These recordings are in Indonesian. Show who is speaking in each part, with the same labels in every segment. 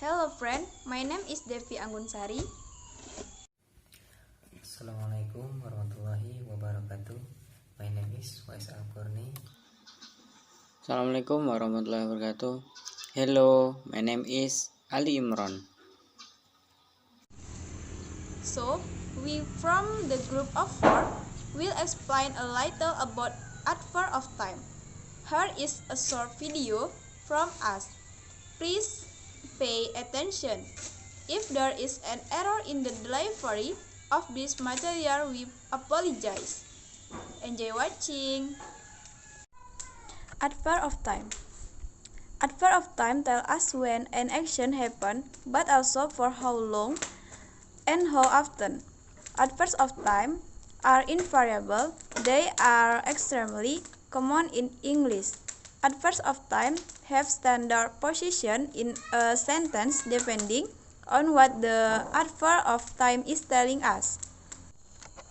Speaker 1: Hello friend, my name is Devi Anggunsari.
Speaker 2: Assalamualaikum warahmatullahi wabarakatuh. My name is Wais Al-Qurni.
Speaker 3: Assalamualaikum warahmatullahi wabarakatuh. Hello, my name is Ali Imran.
Speaker 1: So, we from the group of 4 will explain a little about adverb of time. Here is a short video from us. Please pay attention. If there is an error in the delivery of this material, we apologize. Enjoy watching. Adverb of time. Adverb of time tell us when an action happen, but also for how long and how often. Adverbs of time are invariable. They are extremely common in English. Adverbs of time have standard position in a sentence depending on what the adverb of time is telling us.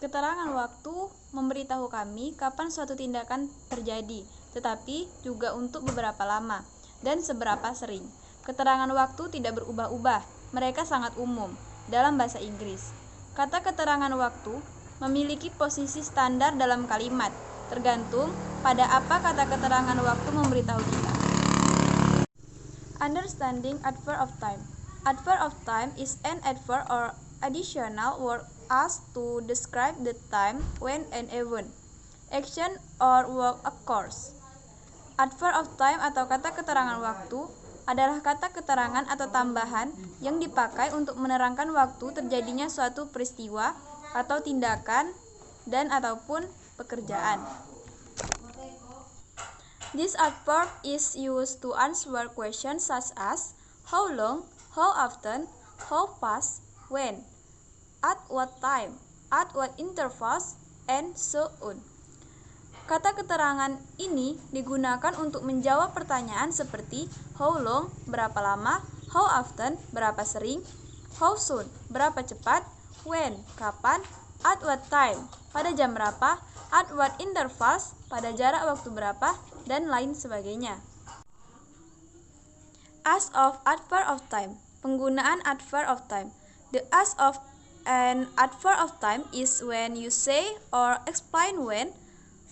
Speaker 1: Keterangan waktu memberitahu kami kapan suatu tindakan terjadi, tetapi juga untuk beberapa lama dan seberapa sering. Keterangan waktu tidak berubah-ubah, mereka sangat umum dalam bahasa Inggris. Kata keterangan waktu memiliki posisi standar dalam kalimat, tergantung pada apa kata keterangan waktu memberitahu kita. Understanding adverb of time. Adverb of time is an adverb or additional word used to describe the time when an event, action, or work occurs. Adverb of time atau kata keterangan waktu adalah kata keterangan atau tambahan yang dipakai untuk menerangkan waktu terjadinya suatu peristiwa atau tindakan dan ataupun pekerjaan. This adverb is used to answer questions such as how long, how often, how fast, when, at what time, at what intervals, and so on. Kata keterangan ini digunakan untuk menjawab pertanyaan seperti how long, berapa lama, how often, berapa sering, how soon, berapa cepat, when, kapan, at what time, pada jam berapa, at what intervals, pada jarak waktu berapa, dan lain sebagainya. As of adverb of time. Penggunaan adverb of time. The as of an adverb of time is when you say or explain when,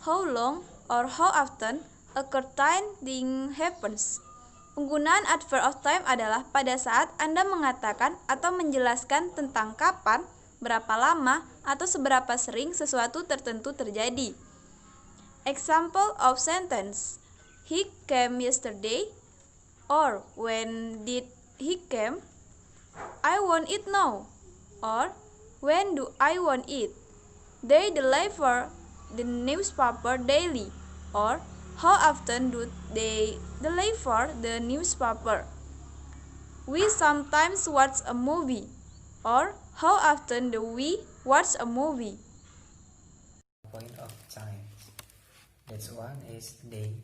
Speaker 1: how long, or how often a certain thing happens. Penggunaan adverb of time adalah pada saat Anda mengatakan atau menjelaskan tentang kapan, berapa lama, atau seberapa sering sesuatu tertentu terjadi. Example of sentence: He came yesterday, or when did he come? I want it now, or when do I want it? They deliver the newspaper daily, or how often do they deliver the newspaper? We sometimes watch a movie, or how often do we watch a movie?
Speaker 2: Point of time. That's one is days,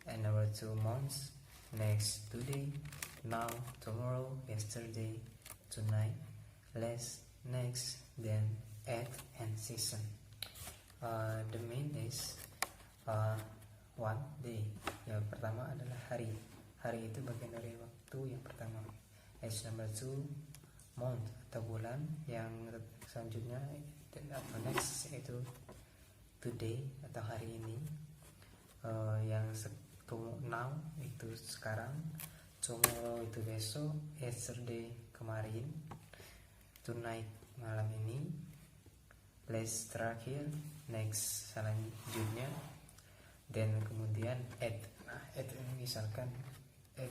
Speaker 2: and number 2 months, next today, now, tomorrow, yesterday, tonight, less, next, then, at, and season. The main is one day. Yang pertama adalah hari. Hari itu bagian dari waktu yang pertama. As number 2, month atau bulan. Yang selanjutnya atau next yaitu today atau hari ini. Yang now itu sekarang, tomorrow itu besok, yesterday kemarin, tonight malam ini, last terakhir, next selanjutnya, dan kemudian at. Nah, at ini misalkan at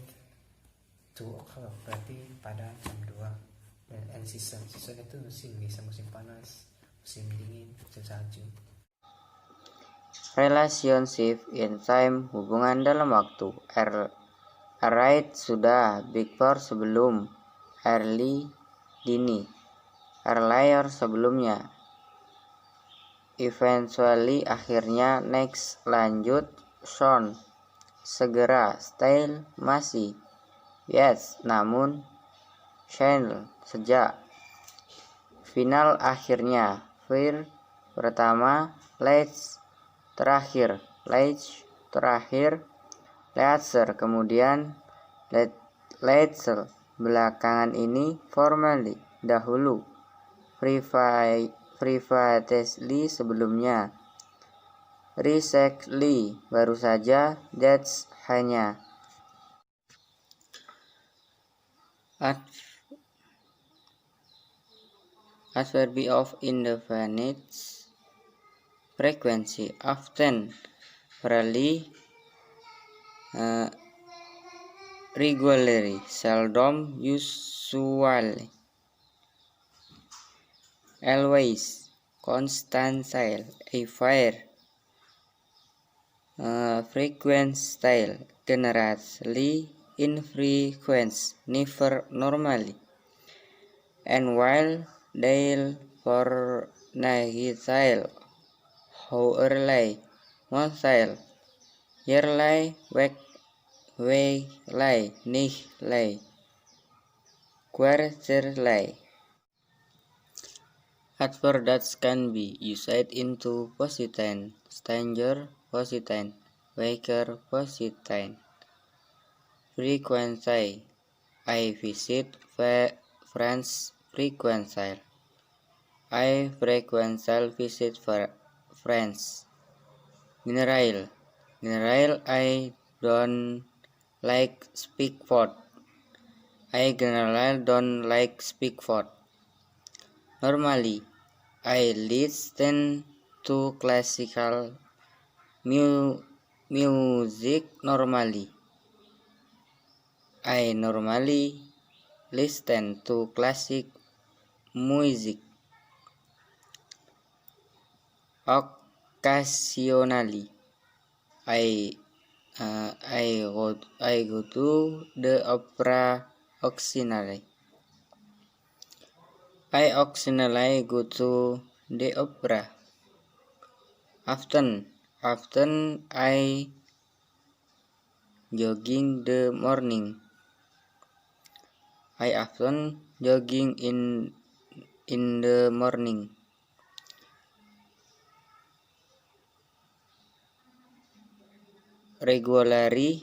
Speaker 2: 2 o'clock berarti pada jam 2. Dan and season itu musim, bisa musim panas, musim dingin, musim salju.
Speaker 3: Relationship in time, hubungan dalam waktu. Right sudah, before sebelum, early dini, earlier sebelumnya, eventually akhirnya, next lanjut, soon segera, still masih, yes namun, shall sejak, final akhirnya, fair pertama, last terakhir, later kemudian, later belakangan ini, formerly, dahulu, previously, sebelumnya, recently, baru saja, that's, hanya. Adverb of indefinite frequency, often, rarely, regularly, seldom, usually, always, constant style, everywhere, frequent style, generally, infrequent, never, normally, and while, daily, fortnightly, hourly, monthly, yearly, weekly, nightly, quarterly. Adverb that can be used into past tense: stranger, past tense; waker, past tense; frequency, I visit friends frequently; I frequently visit friends. General, I don't like speak for. I generally don't like speak for. Normally, I listen to classical music normally. I normally listen to classic music. Occasionally, I go to the opera occasionally. I occasionally go to the opera. Often I jogging the morning. I often jogging in the morning. Regularly,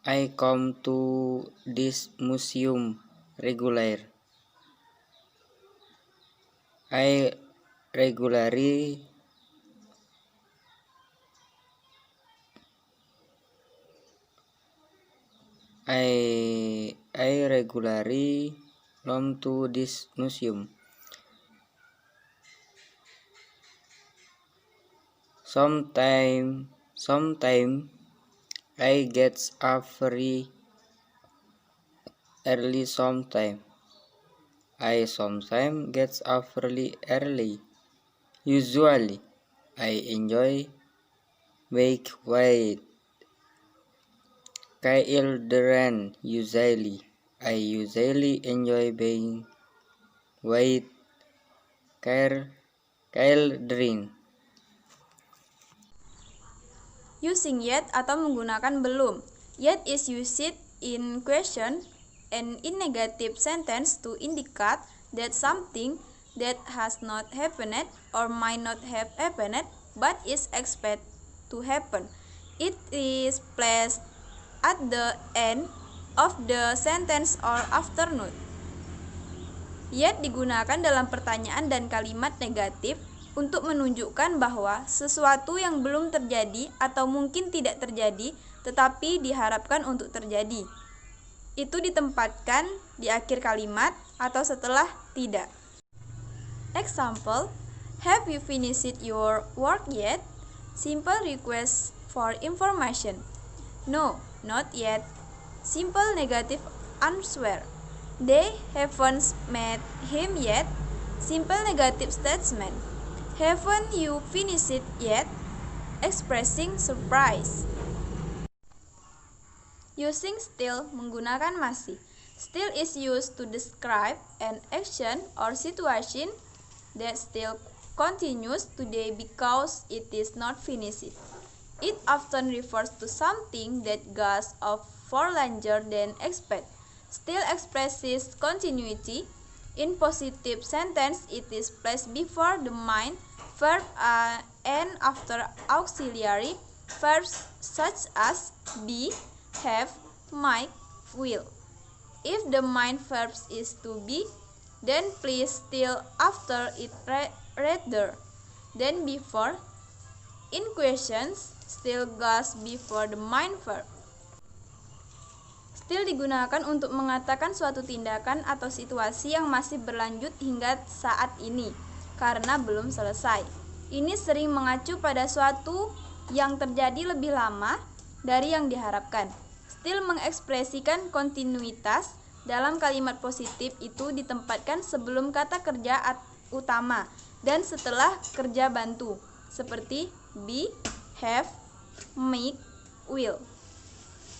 Speaker 3: I come to this museum regular. I regularly come to this museum. Sometime I get up very early. Sometime I sometimes get up really early. Usually I enjoy wake wait. Children, usually I usually enjoy being wait. Children.
Speaker 1: Using yet atau menggunakan belum. Yet is used in question and in negative sentence to indicate that something that has not happened or might not have happened but is expected to happen. It is placed at the end of the sentence or after note. Yet digunakan dalam pertanyaan dan kalimat negatif untuk menunjukkan bahwa sesuatu yang belum terjadi atau mungkin tidak terjadi tetapi diharapkan untuk terjadi. Itu ditempatkan di akhir kalimat atau setelah tidak. Example, have you finished your work yet? Simple request for information. No, not yet. Simple negative answer. They haven't met him yet. Simple negative statement. Haven't you finished it yet? Expressing surprise. Using still menggunakan masih. Still is used to describe an action or situation that still continues today because it is not finished. It often refers to something that goes off for longer than expected. Still expresses continuity. In positive sentence, it is placed before the main verb and after auxiliary verbs such as be, have, might, will. If the main verb is to be, then please still after it rather than before. In questions, still goes before the main verb. Still digunakan untuk mengatakan suatu tindakan atau situasi yang masih berlanjut hingga saat ini karena belum selesai. Ini sering mengacu pada suatu yang terjadi lebih lama dari yang diharapkan. Still mengekspresikan kontinuitas. Dalam kalimat positif itu ditempatkan sebelum kata kerja utama dan setelah kerja bantu seperti be, have, make, will.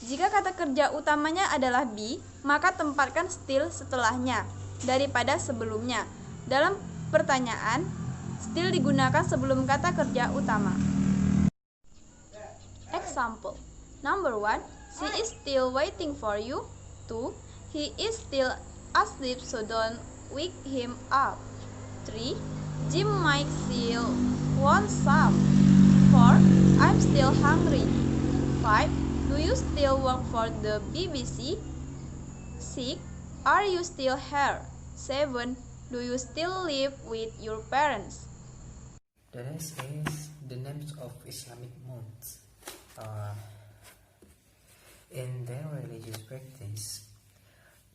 Speaker 1: Jika kata kerja utamanya adalah be, maka tempatkan still setelahnya daripada sebelumnya. Dalam pertanyaan, still digunakan sebelum kata kerja utama. Example. Number 1, she is still waiting for you. 2, he is still asleep so don't wake him up. 3, Jim might still want some. 4, I'm still hungry. 5, do you still work for the BBC? 6, are you still here? 7, do you still live with your parents?
Speaker 2: The next is the names of Islamic months. In their religious practice,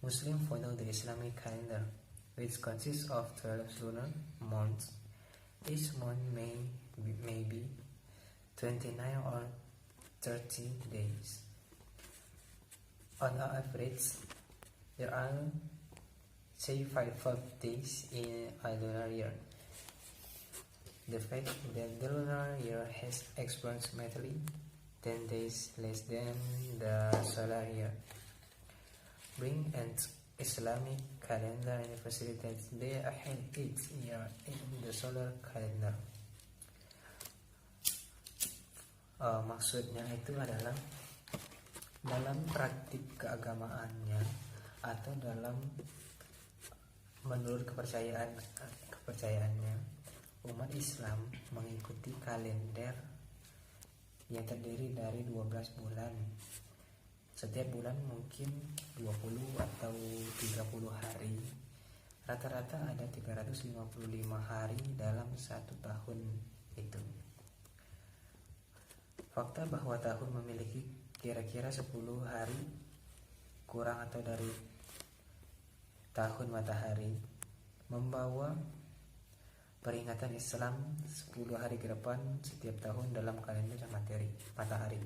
Speaker 2: Muslims follow the Islamic calendar, which consists of 12 lunar months. Each month may be 29 or 30 days. On average, there are say 5 days in a lunar year. The fact that the lunar year has approximately 10 days less than the solar year bring an Islamic calendar and facilitates day ahead each year in the solar calendar. Maksudnya itu adalah dalam praktik keagamaannya atau dalam menurut kepercayaannya, umat Islam mengikuti kalender yang terdiri dari 12 bulan. Setiap bulan mungkin 20 atau 30 hari. Rata-rata ada 355 hari dalam satu tahun itu. Fakta bahwa tahun memiliki kira-kira 10 hari kurang atau dari tahun matahari membawa peringatan Islam 10 hari ke depan setiap tahun dalam kalender matahari.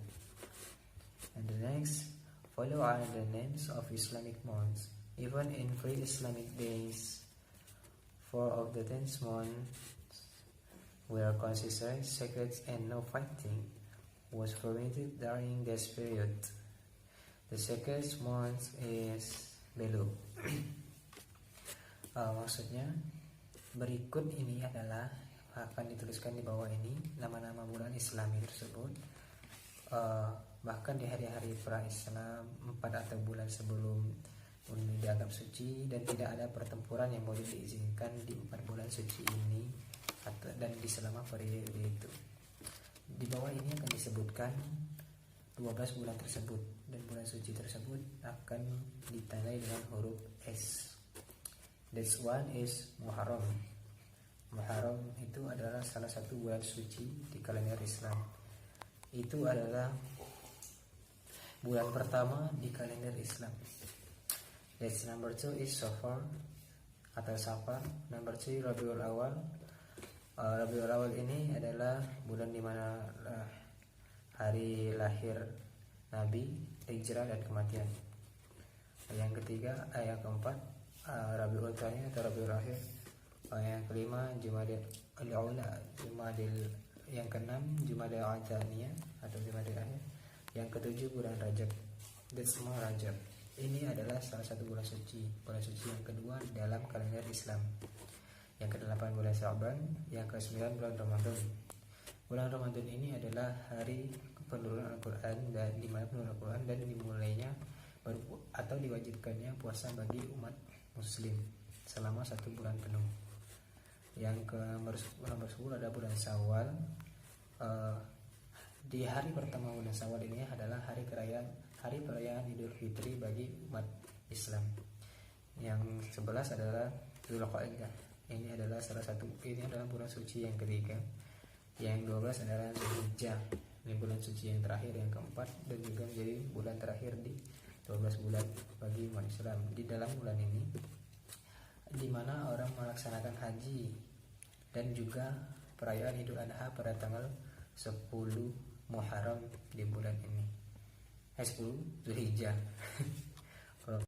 Speaker 2: And the next, follow are the names of Islamic months. Even in pre-Islamic days, 4 of the 10 months were considered sacred and no fighting was permitted during this period. The sacred month is below. Maksudnya berikut ini adalah akan dituliskan di bawah ini nama-nama bulan Islami tersebut. Bahkan di hari-hari pra-Islam 4 atau bulan sebelum dianggap suci dan tidak ada pertempuran yang boleh diizinkan di 4 bulan suci ini dan di selama periode itu. Di bawah ini akan disebutkan 12 bulan tersebut dan bulan suci tersebut akan ditandai dengan huruf S. This one is Muharram. Muharram itu adalah salah satu bulan suci di kalender Islam. Itu adalah bulan pertama di kalender Islam. That's number 2 is Safar atau Safar. Number 3 Rabiul Awal. Rabiul Awal ini adalah bulan dimana hari lahir Nabi, hijrah dan kematian. Yang ketiga, yang keempat Rabiul Tsani atau Rabiul Akhir. Yang kelima Jumadil Al-Ula, yang keenam Jumadil Al-Thaniyah atau Jumadil Akhir. Yang ketujuh bulan Rajab. That's semua Rajab. Ini adalah salah satu bulan suci yang kedua dalam kalender Islam. Yang ke-8 bulan Sya'ban, yang ke-9 bulan Ramadan. Bulan Ramadan ini adalah hari penurunan Al-Quran dan di mana penurunan Al-Quran dan dimulainya atau diwajibkannya puasa bagi umat Muslim selama 1 bulan penuh. Yang ke nomor 10 ada bulan Syawal. Di hari pertama bulan Syawal ini adalah hari perayaan Idul Fitri bagi umat Islam. Yang 11 adalah Dzulqa'dah. Ini adalah bulan suci yang ketiga. Yang 12 adalah Dzulhijjah. Ini bulan suci yang terakhir, yang keempat, dan juga menjadi bulan terakhir di 12 bulan bagi umat Islam. Di dalam bulan ini di mana orang melaksanakan haji dan juga perayaan Idul Adha pada tanggal 10 Muharram di bulan ini. 10 Dzulhijjah.